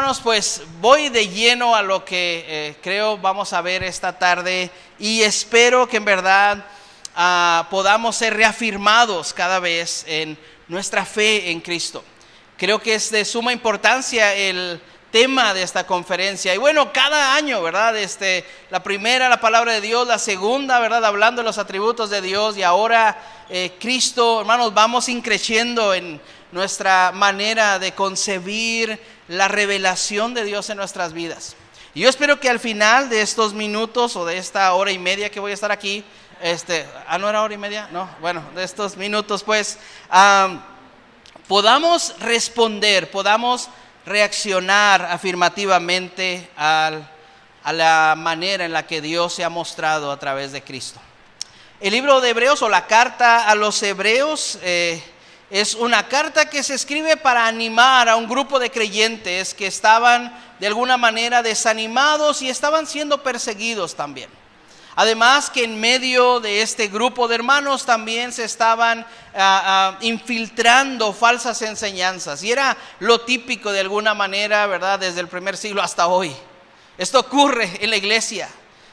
hermanos, pues voy de lleno a lo que creo vamos a ver esta tarde y espero que en verdad podamos ser reafirmados cada vez en nuestra fe en Cristo. Creo que es de suma importancia el tema de esta conferencia. Y bueno, cada año, ¿verdad? La primera, la palabra de Dios; la segunda, ¿verdad? Hablando de los atributos de Dios; y ahora Cristo, hermanos, vamos increciendo en nuestra manera de concebir la revelación de Dios en nuestras vidas. Y yo espero que al final de estos minutos o de esta hora y media que voy a estar aquí, ¿no era hora y media? No, bueno, de estos minutos pues, podamos responder, podamos reaccionar afirmativamente a la manera en la que Dios se ha mostrado a través de Cristo. El libro de Hebreos, o la carta a los Hebreos, es una carta que se escribe para animar a un grupo de creyentes que estaban de alguna manera desanimados y estaban siendo perseguidos también. Además que en medio de este grupo de hermanos también se estaban infiltrando falsas enseñanzas. Y era lo típico de alguna manera, ¿verdad? Desde el primer siglo hasta hoy. Esto ocurre en la iglesia.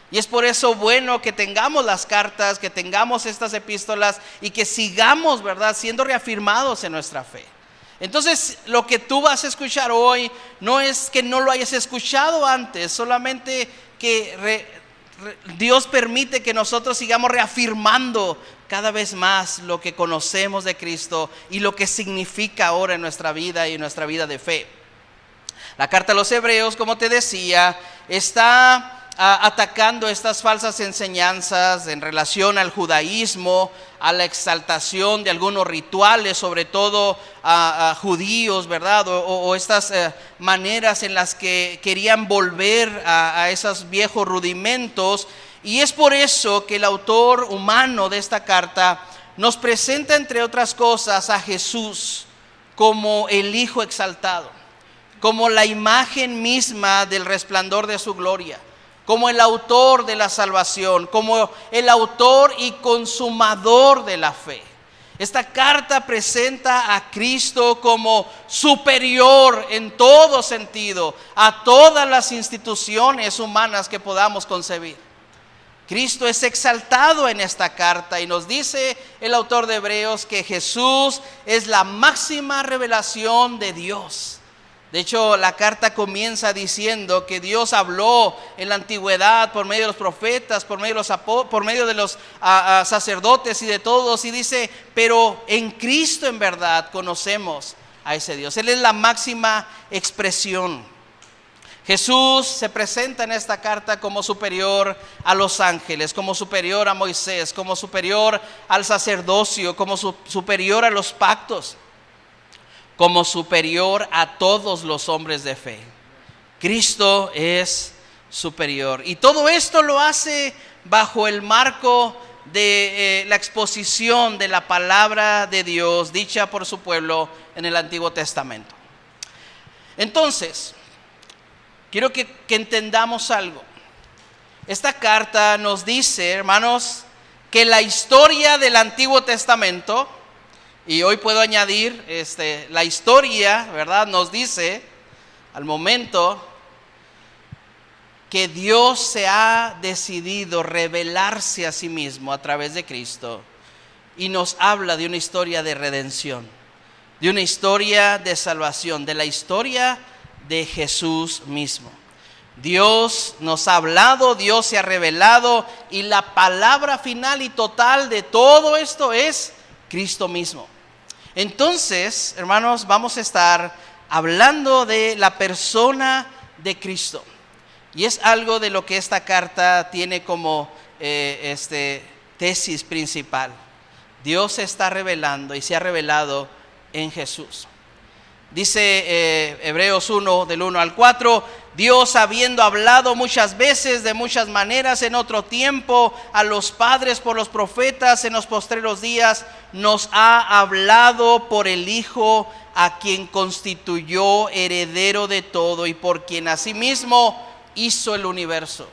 Y es por eso bueno que tengamos las cartas, que tengamos estas epístolas y que sigamos, ¿verdad?, siendo reafirmados en nuestra fe. Entonces, lo que tú vas a escuchar hoy no es que no lo hayas escuchado antes, solamente que Dios permite que nosotros sigamos reafirmando cada vez más lo que conocemos de Cristo y lo que significa ahora en nuestra vida y en nuestra vida de fe. La carta a los Hebreos, como te decía, está atacando estas falsas enseñanzas en relación al judaísmo, a la exaltación de algunos rituales, sobre todo a judíos, ¿verdad? O estas maneras en las que querían volver a esos viejos rudimentos. Y es por eso que el autor humano de esta carta nos presenta, entre otras cosas, a Jesús como el Hijo exaltado, como la imagen misma del resplandor de su gloria, como el autor de la salvación, como el autor y consumador de la fe. Esta carta presenta a Cristo como superior en todo sentido a todas las instituciones humanas que podamos concebir. Cristo es exaltado en esta carta y nos dice el autor de Hebreos que Jesús es la máxima revelación de Dios. De hecho, la carta comienza diciendo que Dios habló en la antigüedad por medio de los profetas, por medio de los sacerdotes y de todos. Y dice, pero en Cristo en verdad conocemos a ese Dios. Él es la máxima expresión. Jesús se presenta en esta carta como superior a los ángeles, como superior a Moisés, como superior al sacerdocio, como superior a los pactos, como superior a todos los hombres de fe. Cristo es superior. Y todo esto lo hace bajo el marco de la exposición de la palabra de Dios dicha por su pueblo en el Antiguo Testamento. Entonces, quiero que entendamos algo. Esta carta nos dice, hermanos, que la historia del Antiguo Testamento, y hoy puedo añadir, la historia, ¿verdad?, nos dice al momento que Dios se ha decidido revelarse a sí mismo a través de Cristo y nos habla de una historia de redención, de una historia de salvación, de la historia de Jesús mismo. Dios nos ha hablado, Dios se ha revelado y la palabra final y total de todo esto es Cristo mismo. Entonces, hermanos, vamos a estar hablando de la persona de Cristo. Y es algo de lo que esta carta tiene como tesis principal. Dios se está revelando y se ha revelado en Jesús. Dice Hebreos 1, del 1 al 4, Dios, habiendo hablado muchas veces de muchas maneras en otro tiempo a los padres por los profetas en los postreros días, nos ha hablado por el Hijo, a quien constituyó heredero de todo y por quien asimismo hizo el universo,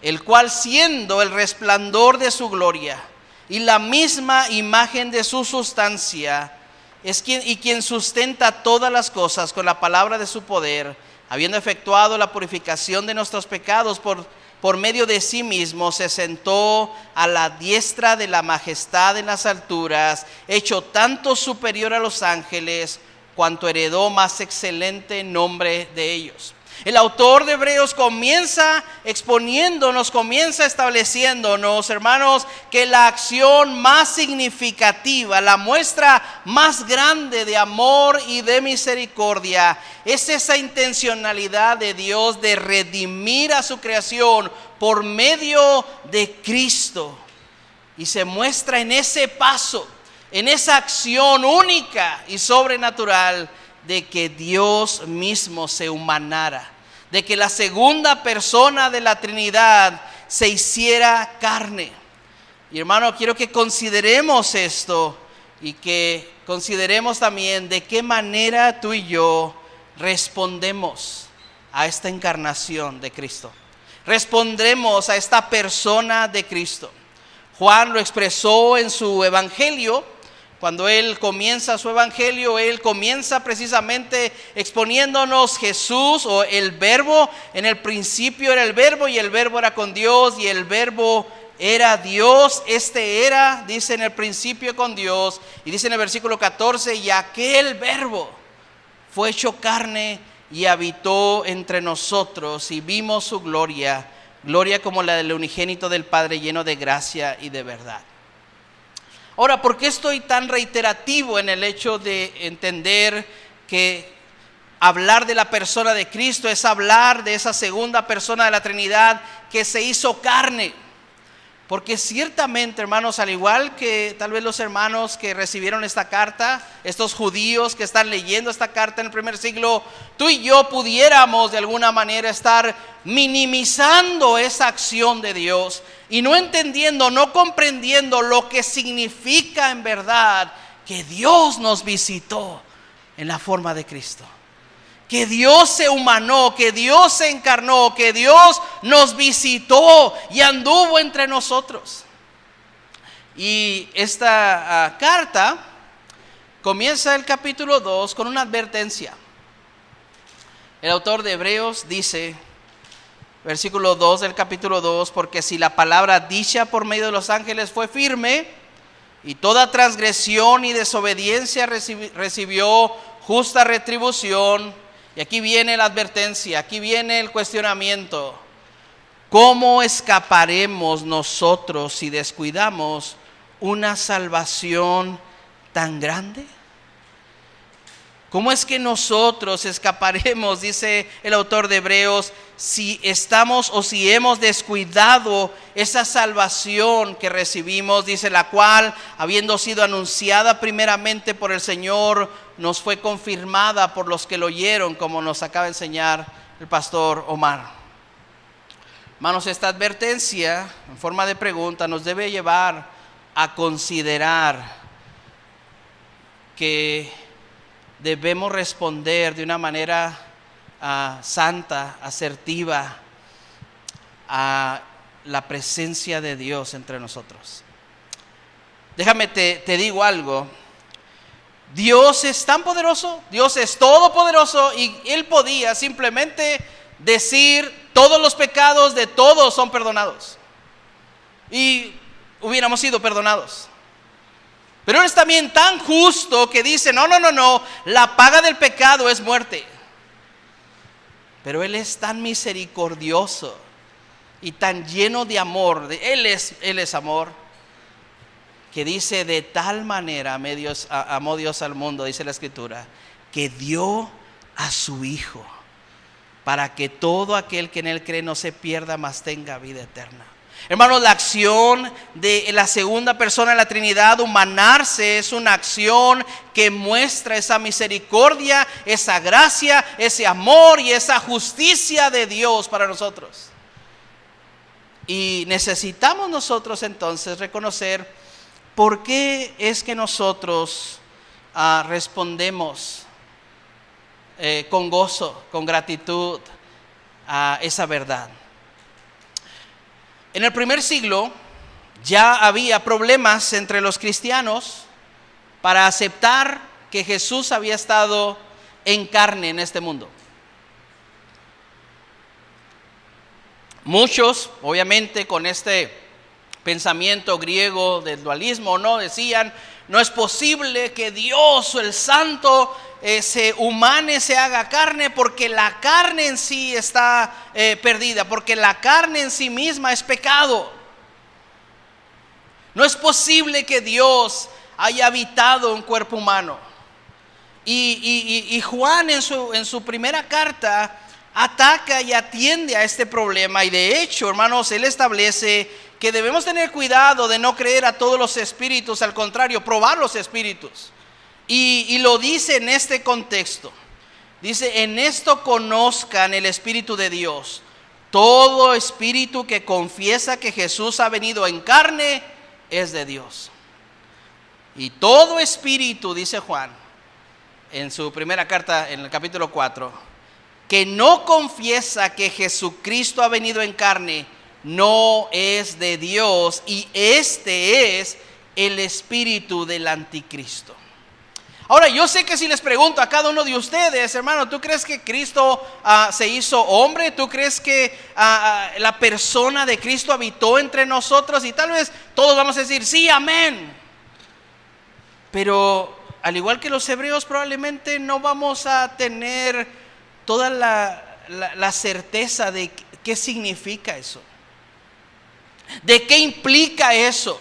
el cual, siendo el resplandor de su gloria y la misma imagen de su sustancia, es quien sustenta todas las cosas con la palabra de su poder, habiendo efectuado la purificación de nuestros pecados por medio de sí mismo, se sentó a la diestra de la majestad en las alturas, hecho tanto superior a los ángeles, cuanto heredó más excelente nombre de ellos. El autor de Hebreos comienza exponiéndonos, comienza estableciéndonos, hermanos, que la acción más significativa, la muestra más grande de amor y de misericordia, es esa intencionalidad de Dios de redimir a su creación por medio de Cristo. Y se muestra en ese paso, en esa acción única y sobrenatural de que Dios mismo se humanara, de que la segunda persona de la Trinidad se hiciera carne. Y hermano, quiero que consideremos esto y que consideremos también de qué manera tú y yo respondemos a esta encarnación de Cristo. Respondremos a esta persona de Cristo. Juan lo expresó en su evangelio. Cuando él comienza su evangelio, él comienza precisamente exponiéndonos Jesús o el verbo. En el principio era el verbo y el verbo era con Dios y el verbo era Dios. Este era, dice, en el principio con Dios. Y dice en el versículo 14, y aquel verbo fue hecho carne y habitó entre nosotros y vimos su gloria, gloria como la del unigénito del Padre, lleno de gracia y de verdad. Ahora, ¿por qué estoy tan reiterativo en el hecho de entender que hablar de la persona de Cristo es hablar de esa segunda persona de la Trinidad que se hizo carne? Porque ciertamente, hermanos, al igual que tal vez los hermanos que recibieron esta carta, estos judíos que están leyendo esta carta en el primer siglo, tú y yo pudiéramos de alguna manera estar minimizando esa acción de Dios y no entendiendo, no comprendiendo lo que significa en verdad que Dios nos visitó en la forma de Cristo. Que Dios se humanó, que Dios se encarnó, que Dios nos visitó y anduvo entre nosotros. Y esta carta comienza el capítulo 2 con una advertencia. El autor de Hebreos dice, versículo 2 del capítulo 2, porque si la palabra dicha por medio de los ángeles fue firme, y toda transgresión y desobediencia recibió justa retribución. Y aquí viene la advertencia, aquí viene el cuestionamiento. ¿Cómo escaparemos nosotros si descuidamos una salvación tan grande? ¿Cómo es que nosotros escaparemos, dice el autor de Hebreos, si estamos o si hemos descuidado esa salvación que recibimos, dice, la cual, habiendo sido anunciada primeramente por el Señor, nos fue confirmada por los que lo oyeron, como nos acaba de enseñar el pastor Omar? Hermanos, esta advertencia, en forma de pregunta, nos debe llevar a considerar que debemos responder de una manera santa, asertiva, a la presencia de Dios entre nosotros. Déjame te digo algo. Dios es tan poderoso, Dios es todopoderoso, y Él podía simplemente decir: todos los pecados de todos son perdonados, y hubiéramos sido perdonados. Pero Él es también tan justo que dice: no, la paga del pecado es muerte. Pero Él es tan misericordioso y tan lleno de amor, Él es amor, que dice: de tal manera amó Dios al mundo, dice la Escritura, que dio a su Hijo, para que todo aquel que en Él cree no se pierda, mas tenga vida eterna. Hermanos, la acción de la segunda persona de la Trinidad, humanarse, es una acción que muestra esa misericordia, esa gracia, ese amor y esa justicia de Dios para nosotros. Y necesitamos nosotros entonces reconocer por qué es que nosotros respondemos con gozo, con gratitud a esa verdad. En el primer siglo ya había problemas entre los cristianos para aceptar que Jesús había estado en carne en este mundo. Muchos, obviamente, con este pensamiento griego del dualismo, ¿no? Decían, no es posible que Dios o el Santo se humane, se haga carne, porque la carne en sí está perdida, porque la carne en sí misma es pecado. No es posible que Dios haya habitado un cuerpo humano. Y Juan en su primera carta ataca y atiende a este problema, y de hecho, hermanos, él establece que debemos tener cuidado de no creer a todos los espíritus, al contrario, probar los espíritus. Y lo dice en este contexto. Dice, en esto conozcan el Espíritu de Dios. Todo espíritu que confiesa que Jesús ha venido en carne es de Dios. Y todo espíritu, dice Juan, en su primera carta, en el capítulo 4, que no confiesa que Jesucristo ha venido en carne, no es de Dios, y este es el espíritu del anticristo. Ahora, yo sé que si les pregunto a cada uno de ustedes, hermano, ¿tú crees que Cristo se hizo hombre? ¿Tú crees que la persona de Cristo habitó entre nosotros? Y tal vez todos vamos a decir, sí, amén. Pero al igual que los hebreos, probablemente no vamos a tener toda la certeza de qué significa eso. ¿De qué implica eso?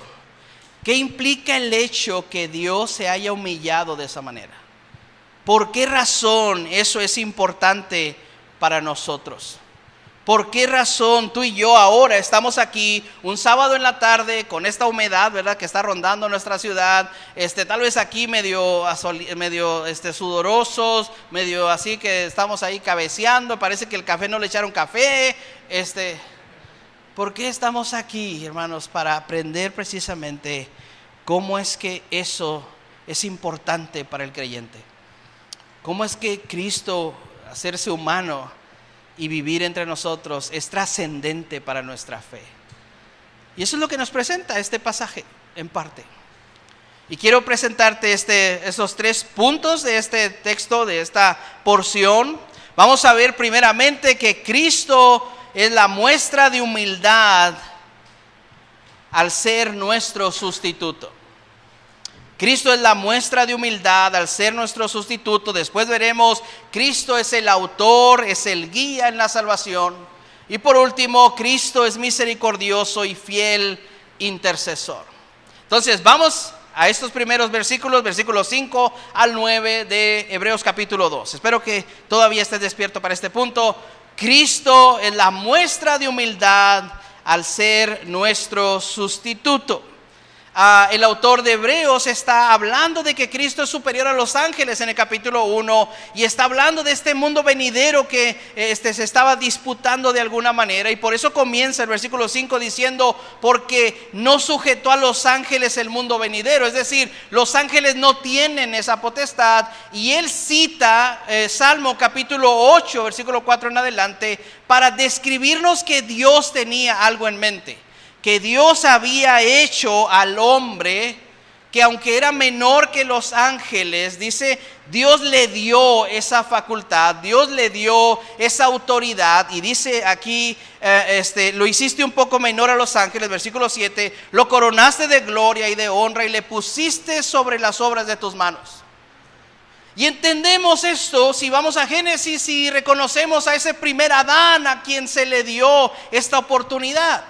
¿Qué implica el hecho que Dios se haya humillado de esa manera? ¿Por qué razón eso es importante para nosotros? ¿Por qué razón tú y yo ahora estamos aquí un sábado en la tarde con esta humedad, ¿verdad?, que está rondando nuestra ciudad? Tal vez aquí medio sudorosos, medio así que estamos ahí cabeceando. Parece que el café no le echaron café. ¿Por qué estamos aquí, hermanos? Para aprender precisamente cómo es que eso es importante para el creyente. Cómo es que Cristo, hacerse humano y vivir entre nosotros, es trascendente para nuestra fe. Y eso es lo que nos presenta este pasaje, en parte. Y quiero presentarte esos 3 puntos de este texto, de esta porción. Vamos a ver primeramente que Cristo es la muestra de humildad al ser nuestro sustituto. Cristo es la muestra de humildad al ser nuestro sustituto. Después veremos, Cristo es el autor, es el guía en la salvación. Y por último, Cristo es misericordioso y fiel intercesor. Entonces vamos a estos primeros versículos 5 al 9 de Hebreos capítulo 2. Espero que todavía estés despierto para este punto. Cristo es la muestra de humildad al ser nuestro sustituto. El autor de Hebreos está hablando de que Cristo es superior a los ángeles en el capítulo 1, y está hablando de este mundo venidero que se estaba disputando de alguna manera, y por eso comienza el versículo 5 diciendo, porque no sujetó a los ángeles el mundo venidero. Es decir, los ángeles no tienen esa potestad, y él cita Salmo capítulo 8 versículo 4 en adelante para describirnos que Dios tenía algo en mente, que Dios había hecho al hombre, que aunque era menor que los ángeles, dice, Dios le dio esa facultad, Dios le dio esa autoridad, y dice aquí, lo hiciste un poco menor a los ángeles, versículo 7, lo coronaste de gloria y de honra y le pusiste sobre las obras de tus manos. Y entendemos esto si vamos a Génesis y reconocemos a ese primer Adán a quien se le dio esta oportunidad.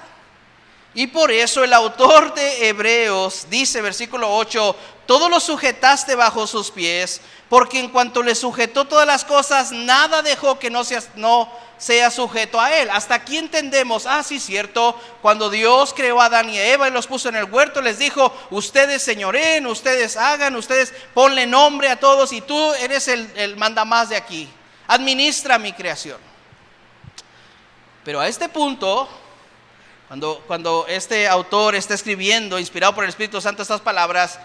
Y por eso el autor de Hebreos dice, versículo 8, todo lo sujetaste bajo sus pies, porque en cuanto le sujetó todas las cosas, nada dejó que no sea sujeto a él. Hasta aquí entendemos, sí, cierto, cuando Dios creó a Adán y a Eva y los puso en el huerto, les dijo, ustedes señoreen, ustedes hagan, ustedes ponle nombre a todos, y tú eres el mandamás de aquí, administra mi creación. Pero a este punto, cuando este autor está escribiendo, inspirado por el Espíritu Santo, estas palabras,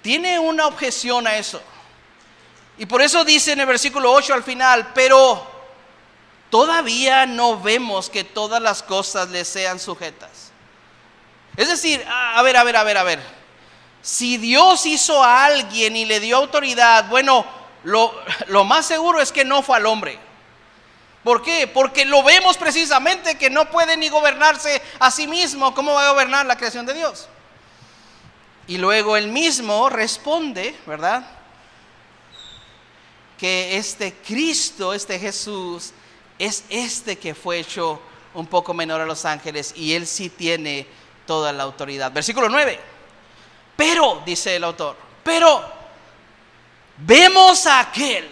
tiene una objeción a eso. Y por eso dice en el versículo 8 al final, pero todavía no vemos que todas las cosas le sean sujetas. Es decir, a ver. Si Dios hizo a alguien y le dio autoridad, bueno, lo más seguro es que no fue al hombre. ¿Por qué? Porque lo vemos precisamente que no puede ni gobernarse a sí mismo. ¿Cómo va a gobernar la creación de Dios? Y luego él mismo responde, ¿verdad? Que este Cristo, este Jesús, es este que fue hecho un poco menor a los ángeles, y él sí tiene toda la autoridad. Versículo 9. Pero, dice el autor, pero vemos a aquel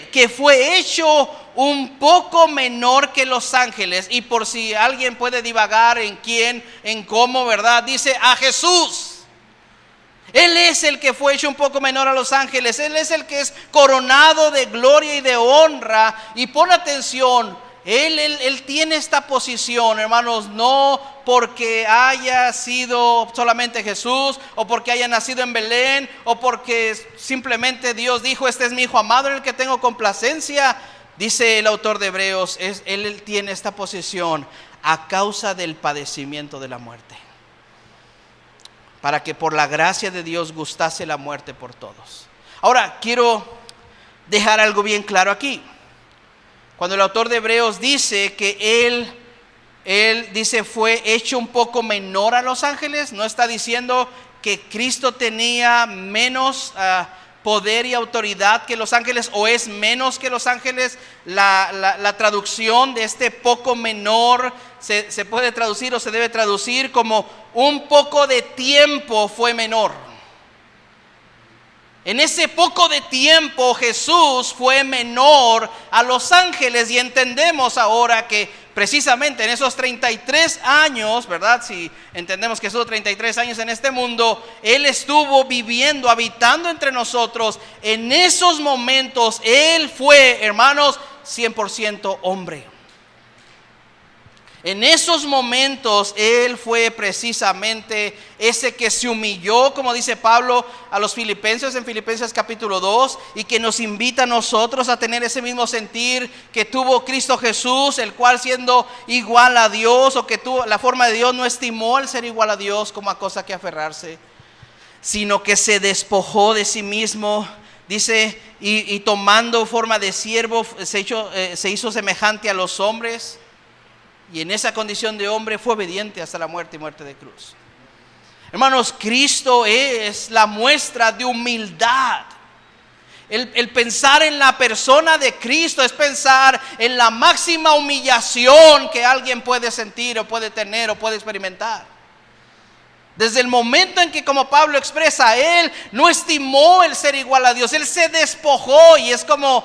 que fue hecho un poco menor que los ángeles. Y por si alguien puede divagar en quién, en cómo, ¿verdad? Dice a Jesús. Él es el que fue hecho un poco menor a los ángeles. Él es el que es coronado de gloria y de honra. Y pon atención, Él tiene esta posición, hermanos, no porque haya sido solamente Jesús, o porque haya nacido en Belén, o porque simplemente Dios dijo, este es mi hijo amado en el que tengo complacencia. Dice el autor de Hebreos, Él tiene esta posición a causa del padecimiento de la muerte, para que por la gracia de Dios gustase la muerte por todos. Ahora, quiero dejar algo bien claro aquí. Cuando el autor de Hebreos dice que él dice fue hecho un poco menor a los ángeles, no está diciendo que Cristo tenía menos poder y autoridad que los ángeles, o es menos que los ángeles. La traducción de este poco menor se puede traducir, o se debe traducir como un poco de tiempo fue menor. En ese poco de tiempo Jesús fue menor a los ángeles, y entendemos ahora que precisamente en esos 33 años, ¿verdad? Si entendemos que esos 33 años en este mundo, Él estuvo viviendo, habitando entre nosotros. En esos momentos Él fue, hermanos, 100% hombre. En esos momentos Él fue precisamente ese que se humilló, como dice Pablo a los filipenses en Filipenses capítulo 2, y que nos invita a nosotros a tener ese mismo sentir que tuvo Cristo Jesús, el cual siendo igual a Dios, o que tuvo la forma de Dios, no estimó el ser igual a Dios como a cosa que aferrarse, sino que se despojó de sí mismo. Dice, y tomando forma de siervo se hizo semejante a los hombres. Y en esa condición de hombre fue obediente hasta la muerte y muerte de cruz. Hermanos, Cristo es la muestra de humildad. El pensar en la persona de Cristo es pensar en la máxima humillación que alguien puede sentir, o puede tener, o puede experimentar. Desde el momento en que, como Pablo expresa, Él no estimó el ser igual a Dios, Él se despojó. Y es como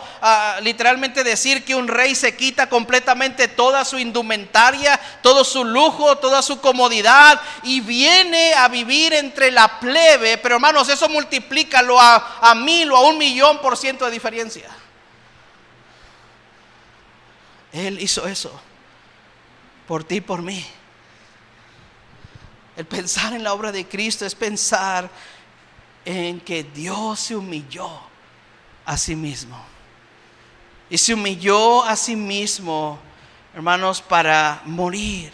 literalmente decir que un rey se quita completamente toda su indumentaria, todo su lujo, toda su comodidad, y viene a vivir entre la plebe. Pero hermanos, eso multiplícalo a 1000 o a 1,000,000% de diferencia. Él hizo eso por ti y por mí. El pensar en la obra de Cristo es pensar en que Dios se humilló a sí mismo. Y se humilló a sí mismo, hermanos, para morir.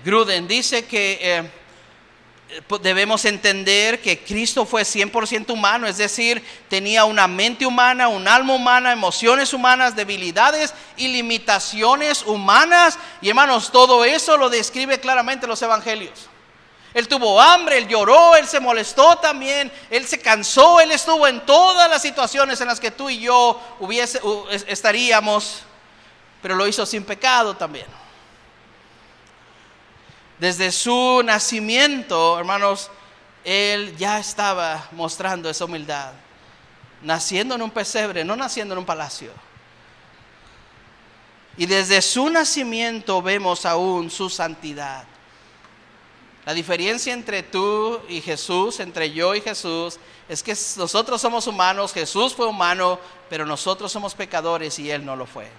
Gruden dice que debemos entender que Cristo fue 100% humano, es decir, tenía una mente humana, un alma humana, emociones humanas, debilidades y limitaciones humanas. Y hermanos, todo eso lo describe claramente los evangelios. Él tuvo hambre, Él lloró, Él se molestó también, Él se cansó, Él estuvo en todas las situaciones en las que tú y yo estaríamos, pero lo hizo sin pecado también. Desde su nacimiento, hermanos, Él ya estaba mostrando esa humildad, naciendo en un pesebre, no naciendo en un palacio. Y desde su nacimiento vemos aún su santidad. La diferencia entre tú y Jesús, entre yo y Jesús, es que nosotros somos humanos, Jesús fue humano, pero nosotros somos pecadores y Él no lo fue.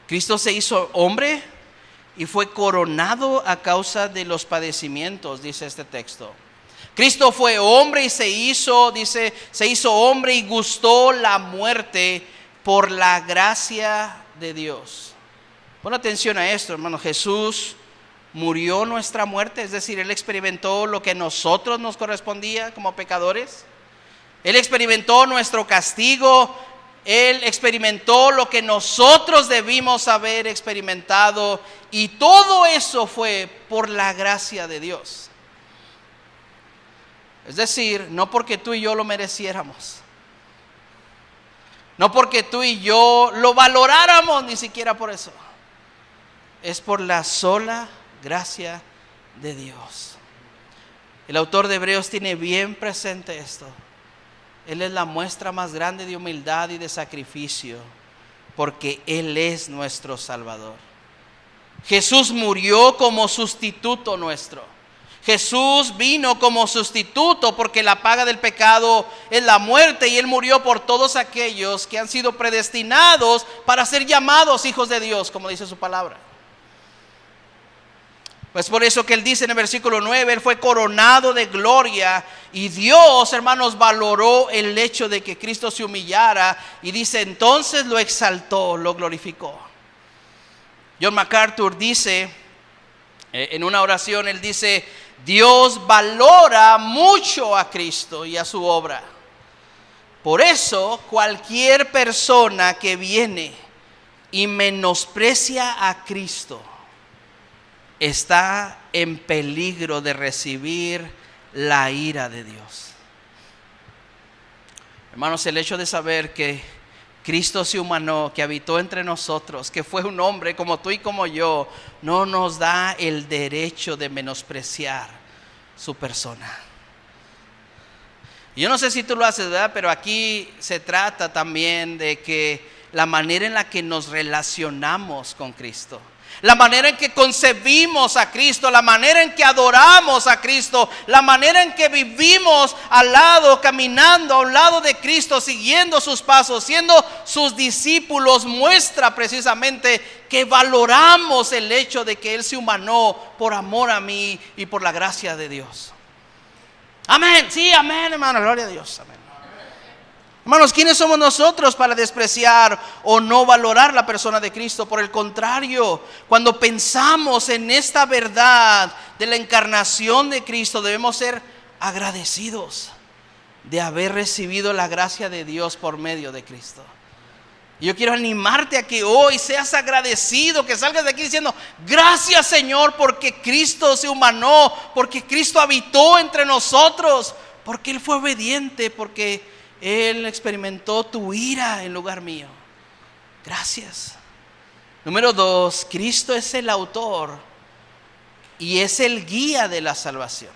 Cristo se hizo hombre y fue coronado a causa de los padecimientos, dice este texto. Cristo fue hombre y se hizo hombre y gustó la muerte por la gracia de Dios. Pon atención a esto, hermano. Jesús murió nuestra muerte, es decir, Él experimentó lo que a nosotros nos correspondía como pecadores. Él experimentó nuestro castigo. Él experimentó lo que nosotros debimos haber experimentado. Y todo eso fue por la gracia de Dios. Es decir, no porque tú y yo lo mereciéramos. No porque tú y yo lo valoráramos, ni siquiera por eso. Es por la sola gracia de Dios. El autor de Hebreos tiene bien presente esto. Él es la muestra más grande de humildad y de sacrificio, porque Él es nuestro Salvador. Jesús murió como sustituto nuestro. Jesús vino como sustituto porque la paga del pecado es la muerte, y Él murió por todos aquellos que han sido predestinados para ser llamados hijos de Dios, como dice su palabra. Pues por eso que Él dice en el versículo 9, Él fue coronado de gloria, y Dios, hermanos, valoró el hecho de que Cristo se humillara, y dice, entonces lo exaltó, lo glorificó. John MacArthur dice, en una oración, él dice, Dios valora mucho a Cristo y a su obra. Por eso, cualquier persona que viene y menosprecia a Cristo está en peligro de recibir la ira de Dios. Hermanos, el hecho de saber que Cristo se humanó, que habitó entre nosotros, que fue un hombre como tú y como yo, no nos da el derecho de menospreciar su persona. Yo no sé si tú lo haces, ¿verdad? Pero aquí se trata también de que la manera en la que nos relacionamos con Cristo, la manera en que concebimos a Cristo, la manera en que adoramos a Cristo, la manera en que vivimos al lado, caminando a un lado de Cristo, siguiendo sus pasos, siendo sus discípulos, muestra precisamente que valoramos el hecho de que Él se humanó por amor a mí y por la gracia de Dios. Amén, sí, amén, hermano, gloria a Dios, amén. Hermanos, ¿quiénes somos nosotros para despreciar o no valorar la persona de Cristo? Por el contrario, cuando pensamos en esta verdad de la encarnación de Cristo, debemos ser agradecidos de haber recibido la gracia de Dios por medio de Cristo. Yo quiero animarte a que hoy seas agradecido, que salgas de aquí diciendo, gracias Señor, porque Cristo se humanó, porque Cristo habitó entre nosotros, porque Él fue obediente, porque Él experimentó tu ira en lugar mío. Gracias. Número 2, Cristo es el autor y es el guía de la salvación.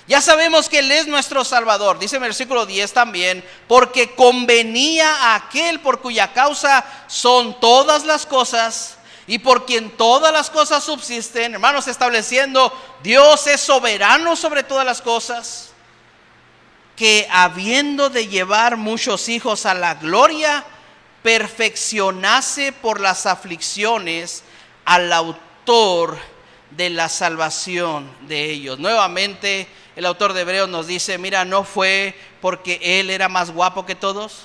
Ya sabemos que Él es nuestro Salvador. Dice en el versículo 10 también, porque convenía a aquel por cuya causa son todas las cosas y por quien todas las cosas subsisten. Hermanos, estableciendo, Dios es soberano sobre todas las cosas, que habiendo de llevar muchos hijos a la gloria, perfeccionase por las aflicciones al autor de la salvación de ellos. Nuevamente el autor de Hebreos nos dice, mira, no fue porque Él era más guapo que todos.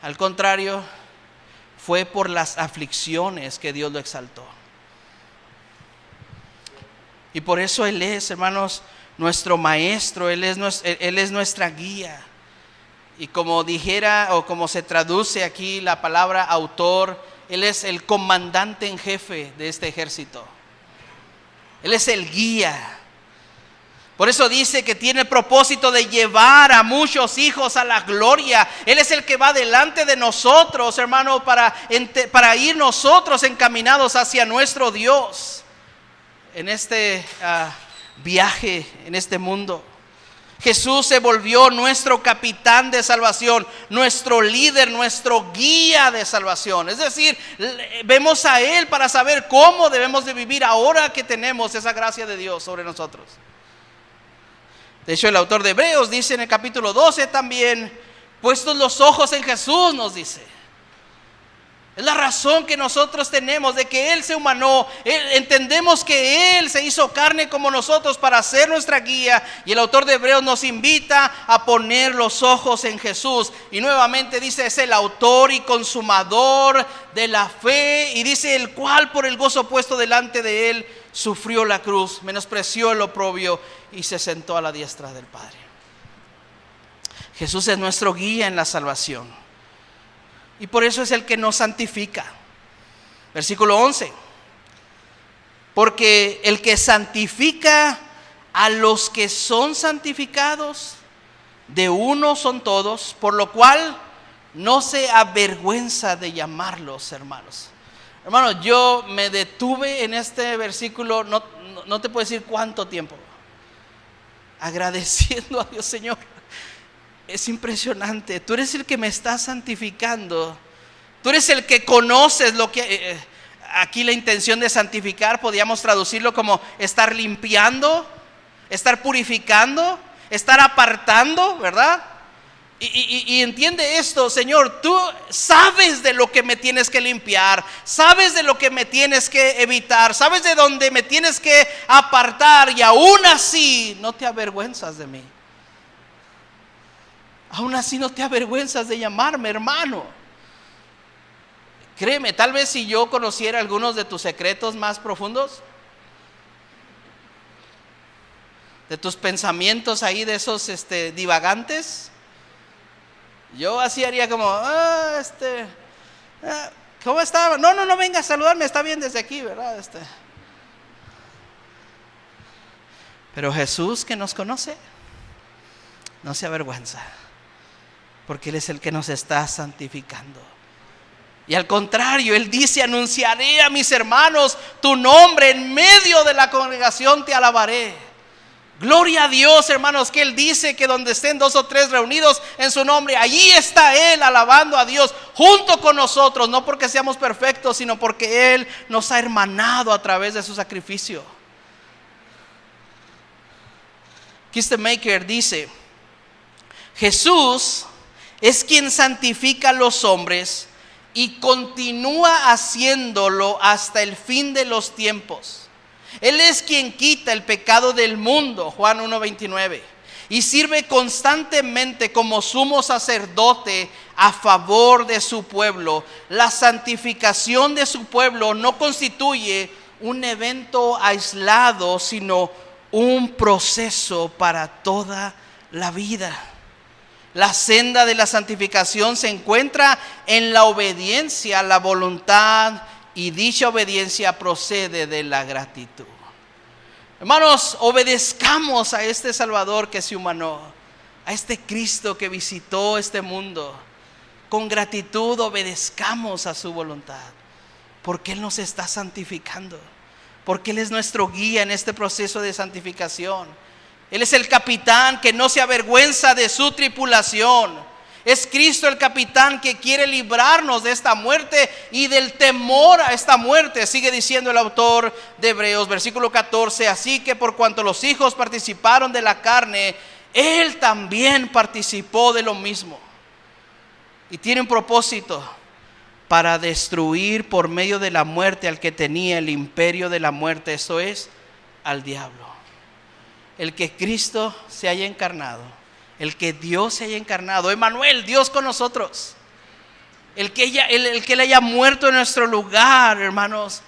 Al contrario, fue por las aflicciones que Dios lo exaltó. Y por eso Él es, hermanos, nuestro maestro, Él es nuestra guía. Y como dijera, o como se traduce aquí la palabra autor, Él es el comandante en jefe de este ejército. Él es el guía. Por eso dice que tiene el propósito de llevar a muchos hijos a la gloria. Él es el que va delante de nosotros, hermano, para ir nosotros encaminados hacia nuestro Dios en este viaje en este mundo. Jesús se volvió nuestro capitán de salvación, nuestro líder, nuestro guía de salvación. Es decir, vemos a Él para saber cómo debemos de vivir ahora que tenemos esa gracia de Dios sobre nosotros. De hecho, el autor de Hebreos dice en el capítulo 12 también, puestos los ojos en Jesús, nos dice. Es la razón que nosotros tenemos de que Él se humanó. Entendemos que Él se hizo carne como nosotros para ser nuestra guía. Y el autor de Hebreos nos invita a poner los ojos en Jesús. Y nuevamente dice, es el autor y consumador de la fe. Y dice, el cual por el gozo puesto delante de Él sufrió la cruz, menospreció el oprobio y se sentó a la diestra del Padre. Jesús es nuestro guía en la salvación. Y por eso es el que nos santifica. Versículo 11. Porque el que santifica a los que son santificados, de uno son todos, por lo cual no se avergüenza de llamarlos hermanos. Hermanos, yo me detuve en este versículo, no te puedo decir cuánto tiempo, agradeciendo a Dios. Señor, es impresionante. Tú eres el que me está santificando. Tú eres el que conoces lo que... aquí la intención de santificar podríamos traducirlo como estar limpiando, estar purificando, estar apartando, ¿verdad? Y entiende esto, Señor, tú sabes de lo que me tienes que limpiar, sabes de lo que me tienes que evitar, sabes de dónde me tienes que apartar, y aún así no te avergüenzas de mí. Aún así no te avergüenzas de llamarme hermano. Créeme, tal vez si yo conociera algunos de tus secretos más profundos, de tus pensamientos ahí, de esos divagantes, yo así haría como, ¿cómo estaba? No venga a saludarme, está bien desde aquí, ¿verdad? Pero Jesús, que nos conoce, no se avergüenza, porque Él es el que nos está santificando. Y al contrario, Él dice, anunciaré a mis hermanos tu nombre, en medio de la congregación te alabaré. Gloria a Dios, hermanos, que Él dice que donde estén 2 o 3 reunidos en su nombre, allí está Él alabando a Dios junto con nosotros, no porque seamos perfectos, sino porque Él nos ha hermanado a través de su sacrificio. Kistemaker dice, Jesús es quien santifica a los hombres y continúa haciéndolo hasta el fin de los tiempos. Él es quien quita el pecado del mundo, Juan 1:29, y sirve constantemente como sumo sacerdote a favor de su pueblo. La santificación de su pueblo no constituye un evento aislado, sino un proceso para toda la vida. La senda de la santificación se encuentra en la obediencia a la voluntad, y dicha obediencia procede de la gratitud. Hermanos, obedezcamos a este Salvador que se humanó, a este Cristo que visitó este mundo. Con gratitud obedezcamos a su voluntad, porque Él nos está santificando, porque Él es nuestro guía en este proceso de santificación. Él es el capitán que no se avergüenza de su tripulación. Es Cristo el capitán que quiere librarnos de esta muerte y del temor a esta muerte. Sigue diciendo el autor de Hebreos, versículo 14. Así que por cuanto los hijos participaron de la carne, Él también participó de lo mismo. Y tiene un propósito: para destruir por medio de la muerte al que tenía el imperio de la muerte, esto es, al diablo. El que Cristo se haya encarnado, el que Dios se haya encarnado, Emmanuel, Dios con nosotros, el que Él haya muerto en nuestro lugar, hermanos,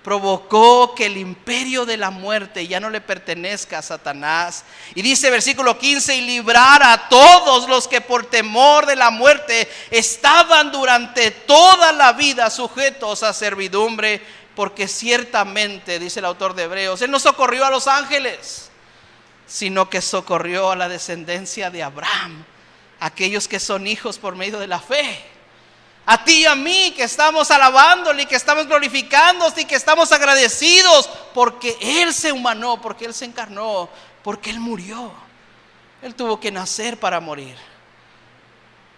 provocó que el imperio de la muerte ya no le pertenezca a Satanás. Y dice versículo 15, y librar a todos los que por temor de la muerte estaban durante toda la vida sujetos a servidumbre, porque ciertamente, dice el autor de Hebreos, Él no socorrió a los ángeles, sino que socorrió a la descendencia de Abraham, aquellos que son hijos por medio de la fe. A ti y a mí que estamos alabándole y que estamos glorificándole y que estamos agradecidos porque Él se humanó, porque Él se encarnó, porque Él murió. Él tuvo que nacer para morir.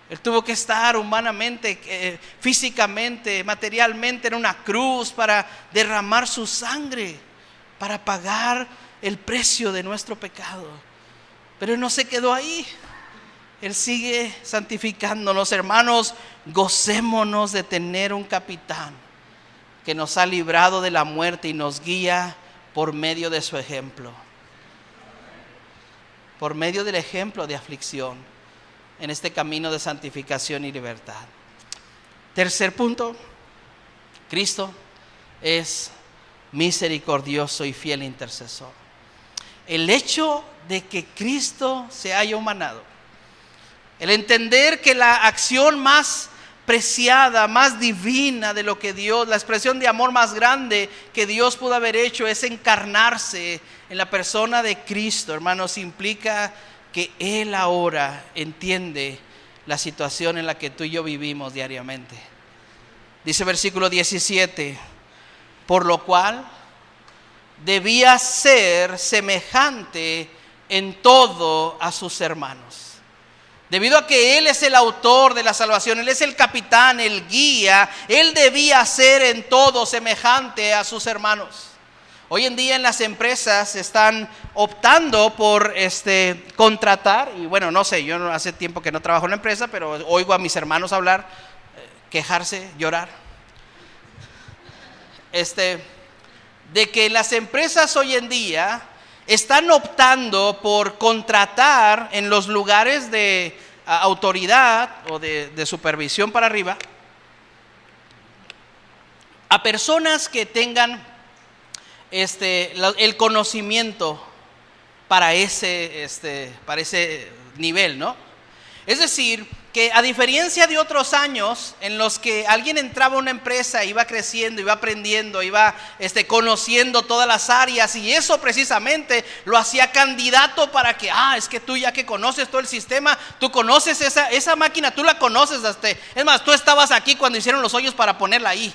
Él tuvo que estar humanamente, físicamente, materialmente en una cruz para derramar su sangre, para pagar el precio de nuestro pecado. Pero Él no se quedó ahí. Él sigue santificándonos. Hermanos, gocémonos de tener un capitán que nos ha librado de la muerte y nos guía por medio de su ejemplo. Por medio del ejemplo de aflicción en este camino de santificación y libertad. Tercer punto, Cristo es misericordioso y fiel intercesor. El hecho de que Cristo se haya humanado, el entender que la acción más preciada, más divina de lo que Dios, la expresión de amor más grande que Dios pudo haber hecho es encarnarse en la persona de Cristo, hermanos, implica que Él ahora entiende la situación en la que tú y yo vivimos diariamente. Dice versículo 17, por lo cual debía ser semejante en todo a sus hermanos. Debido a que Él es el autor de la salvación, Él es el capitán, el guía, Él debía ser en todo semejante a sus hermanos. Hoy en día en las empresas están optando por contratar, y bueno, no sé, yo hace tiempo que no trabajo en una empresa, pero oigo a mis hermanos hablar, quejarse, llorar. De que las empresas hoy en día están optando por contratar en los lugares de autoridad o de supervisión para arriba a personas que tengan el conocimiento para ese nivel, ¿no? Es decir, que a diferencia de otros años en los que alguien entraba a una empresa, iba creciendo, iba aprendiendo, iba conociendo todas las áreas, y eso precisamente lo hacía candidato para que, es que tú ya que conoces todo el sistema, tú conoces esa máquina, tú la conoces, es más, tú estabas aquí cuando hicieron los hoyos para ponerla ahí.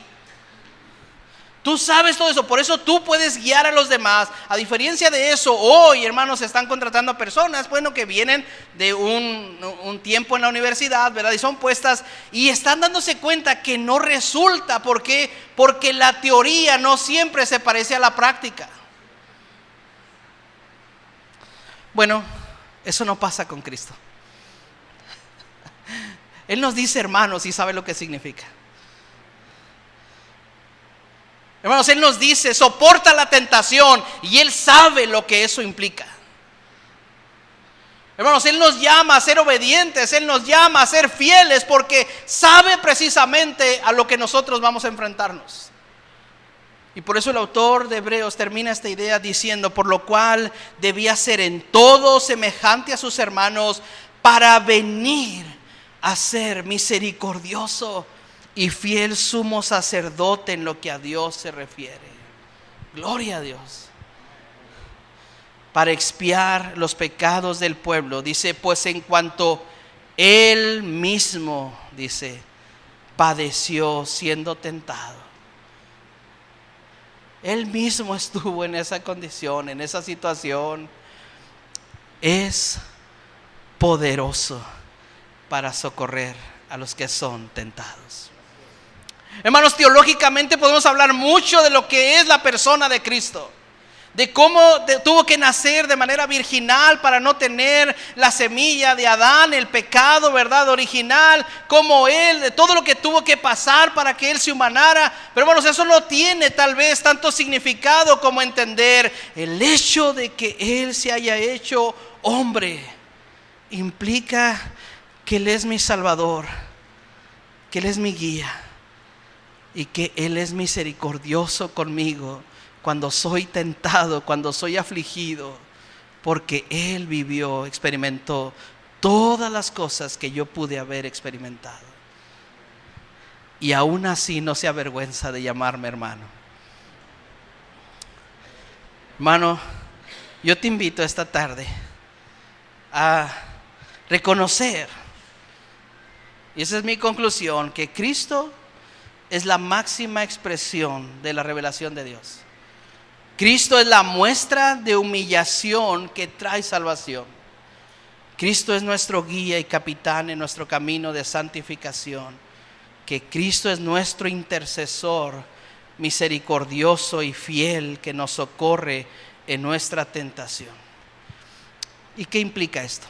Tú sabes todo eso, por eso tú puedes guiar a los demás. A diferencia de eso, hoy, hermanos, se están contratando a personas, bueno, que vienen de un tiempo en la universidad, ¿verdad? Y son puestas y están dándose cuenta que no resulta. ¿Por qué? Porque la teoría no siempre se parece a la práctica. Bueno, eso no pasa con Cristo. Él nos dice hermanos y sabe lo que significa. Hermanos, Él nos dice, soporta la tentación, y Él sabe lo que eso implica. Hermanos, Él nos llama a ser obedientes, Él nos llama a ser fieles, porque sabe precisamente a lo que nosotros vamos a enfrentarnos. Y por eso el autor de Hebreos termina esta idea diciendo, por lo cual debía ser en todo semejante a sus hermanos, para venir a ser misericordioso y fiel sumo sacerdote en lo que a Dios se refiere. Gloria a Dios. Para expiar los pecados del pueblo. Dice, pues en cuanto Él mismo, dice, padeció siendo tentado. Él mismo estuvo en esa condición, en esa situación. Es poderoso para socorrer a los que son tentados. Hermanos, teológicamente podemos hablar mucho de lo que es la persona de Cristo, de cómo tuvo que nacer de manera virginal para no tener la semilla de Adán, el pecado, ¿verdad?, original, como Él, de todo lo que tuvo que pasar para que Él se humanara. Pero hermanos, eso no tiene tal vez tanto significado como entender el hecho de que Él se haya hecho hombre. Implica que Él es mi Salvador, que Él es mi guía, y que Él es misericordioso conmigo cuando soy tentado, cuando soy afligido, porque Él vivió, experimentó todas las cosas que yo pude haber experimentado. Y aún así no se avergüenza de llamarme hermano. Hermano, yo te invito esta tarde a reconocer, y esa es mi conclusión, que Cristo es la máxima expresión de la revelación de Dios. Cristo es la muestra de humillación que trae salvación. Cristo es nuestro guía y capitán en nuestro camino de santificación. Que Cristo es nuestro intercesor misericordioso y fiel que nos socorre en nuestra tentación. ¿Y qué implica esto?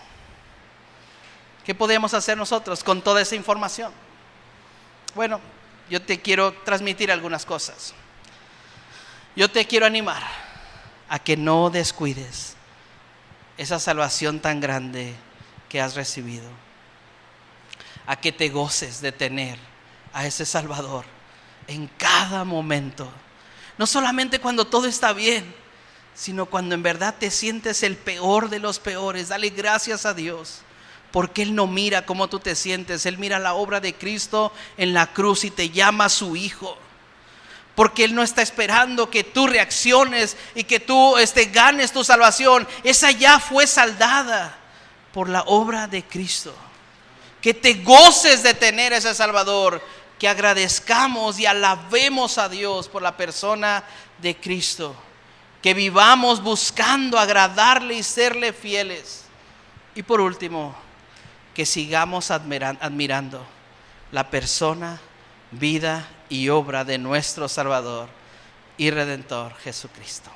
¿Qué podemos hacer nosotros con toda esa información? Bueno, yo te quiero transmitir algunas cosas. Yo te quiero animar a que no descuides esa salvación tan grande que has recibido, a que te goces de tener a ese Salvador en cada momento, no solamente cuando todo está bien, sino cuando en verdad te sientes el peor de los peores. Dale gracias a Dios, porque Él no mira cómo tú te sientes, Él mira la obra de Cristo en la cruz y te llama a su Hijo. Porque Él no está esperando que tú reacciones y que tú ganes tu salvación. Esa ya fue saldada por la obra de Cristo. Que te goces de tener a ese Salvador. Que agradezcamos y alabemos a Dios por la persona de Cristo. Que vivamos buscando agradarle y serle fieles. Y por último, que sigamos admirando la persona, vida y obra de nuestro Salvador y Redentor Jesucristo.